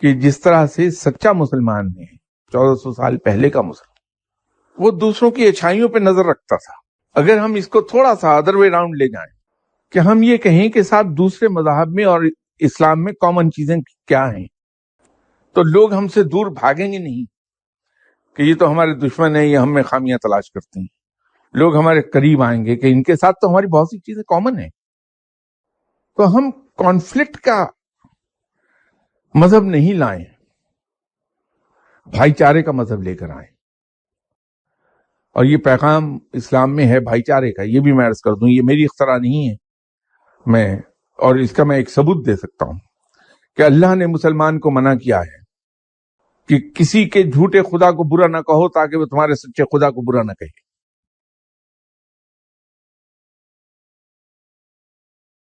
कि जिस तरह से सच्चा मुसलमान है 1400 साल पहले का मुसलमान, वो दूसरों की अच्छाइयों पे नजर रखता था। अगर हम इसको थोड़ा सा अदर वे राउंड ले जाएं कि हम ये कहें कि साहब दूसरे मज़हब में और इस्लाम में कॉमन चीजें क्या हैं, तो लोग हमसे दूर भागेंगे नहीं कि ये तो हमारे दुश्मन है, ये हम में खामियां तलाश करते हैं। लोग हमारे करीब आएंगे कि इनके साथ तो हमारी बहुत सी चीजें कॉमन है। तो हम कॉन्फ्लिक्ट का मजहब नहीं लाएं, भाईचारे का मजहब लेकर आए। और ये पैगाम इस्लाम में है भाईचारे का, ये भी मैं अर्ज कर दूं, ये मेरी इख्तरा नहीं है। और इसका मैं एक सबूत दे सकता हूं कि अल्लाह ने मुसलमान को मना किया है कि किसी के झूठे खुदा को बुरा ना कहो ताकि वो तुम्हारे सच्चे खुदा को बुरा ना कहे।